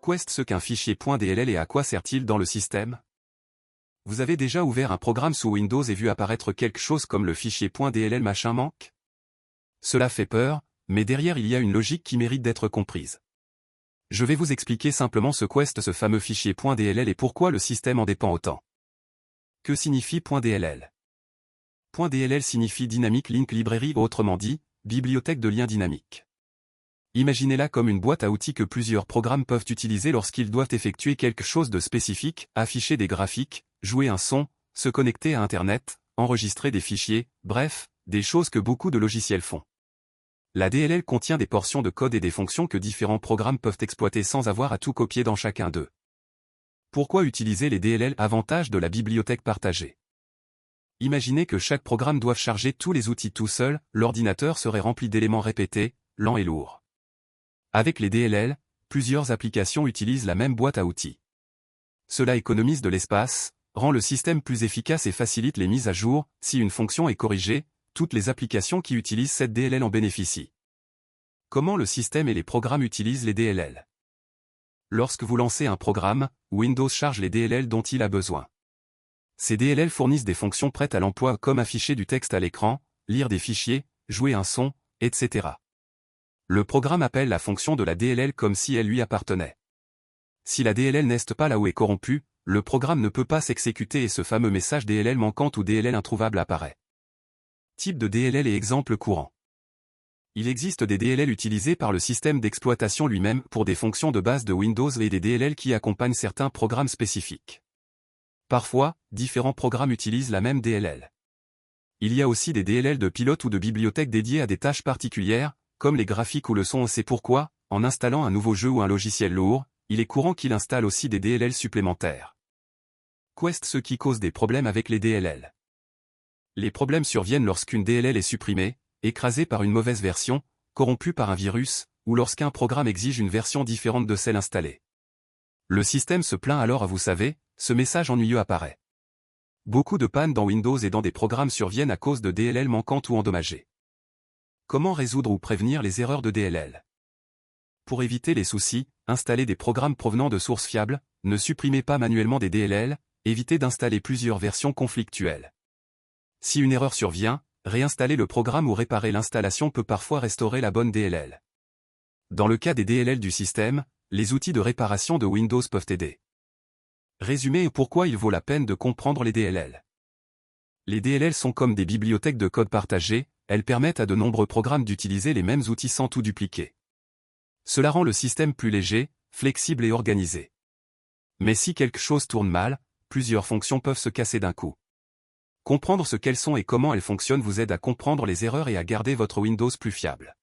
Qu'est ce qu'un fichier .dll et à quoi sert-il dans le système? Vous avez déjà ouvert un programme sous Windows et vu apparaître quelque chose comme le fichier .dll machin manque? Cela fait peur, mais derrière il y a une logique qui mérite d'être comprise. Je vais vous expliquer simplement ce fameux fichier .dll et pourquoi le système en dépend autant. Que signifie .dll? .dll signifie Dynamic Link Library, autrement dit, bibliothèque de liens dynamiques. Imaginez-la comme une boîte à outils que plusieurs programmes peuvent utiliser lorsqu'ils doivent effectuer quelque chose de spécifique, afficher des graphiques, jouer un son, se connecter à Internet, enregistrer des fichiers, bref, des choses que beaucoup de logiciels font. La DLL contient des portions de code et des fonctions que différents programmes peuvent exploiter sans avoir à tout copier dans chacun d'eux. Pourquoi utiliser les DLL? Avantage de la bibliothèque partagée. Imaginez que chaque programme doive charger tous les outils tout seul, l'ordinateur serait rempli d'éléments répétés, lents et lourds. Avec les DLL, plusieurs applications utilisent la même boîte à outils. Cela économise de l'espace, rend le système plus efficace et facilite les mises à jour. Si une fonction est corrigée, toutes les applications qui utilisent cette DLL en bénéficient. Comment le système et les programmes utilisent les DLL? Lorsque vous lancez un programme, Windows charge les DLL dont il a besoin. Ces DLL fournissent des fonctions prêtes à l'emploi comme afficher du texte à l'écran, lire des fichiers, jouer un son, etc. Le programme appelle la fonction de la DLL comme si elle lui appartenait. Si la DLL n'est pas là où est corrompue, le programme ne peut pas s'exécuter et ce fameux message DLL manquante ou DLL introuvable apparaît. Type de DLL et exemple courant. Il existe des DLL utilisés par le système d'exploitation lui-même pour des fonctions de base de Windows et des DLL qui accompagnent certains programmes spécifiques. Parfois, différents programmes utilisent la même DLL. Il y a aussi des DLL de pilote ou de bibliothèque dédiées à des tâches particulières, comme les graphiques ou le son. C'est pourquoi, en installant un nouveau jeu ou un logiciel lourd, il est courant qu'il installe aussi des DLL supplémentaires. Qu'est ce qui cause des problèmes avec les DLL? Les problèmes surviennent lorsqu'une DLL est supprimée, écrasée par une mauvaise version, corrompue par un virus, ou lorsqu'un programme exige une version différente de celle installée. Le système se plaint alors vous savez, ce message ennuyeux apparaît. Beaucoup de pannes dans Windows et dans des programmes surviennent à cause de DLL manquantes ou endommagées. Comment résoudre ou prévenir les erreurs de DLL? Pour éviter les soucis, installez des programmes provenant de sources fiables, ne supprimez pas manuellement des DLL, évitez d'installer plusieurs versions conflictuelles. Si une erreur survient, réinstaller le programme ou réparer l'installation peut parfois restaurer la bonne DLL. Dans le cas des DLL du système, les outils de réparation de Windows peuvent aider. Résumé et pourquoi il vaut la peine de comprendre les DLL. Les DLL sont comme des bibliothèques de code partagées, elles permettent à de nombreux programmes d'utiliser les mêmes outils sans tout dupliquer. Cela rend le système plus léger, flexible et organisé. Mais si quelque chose tourne mal, plusieurs fonctions peuvent se casser d'un coup. Comprendre ce qu'elles sont et comment elles fonctionnent vous aide à comprendre les erreurs et à garder votre Windows plus fiable.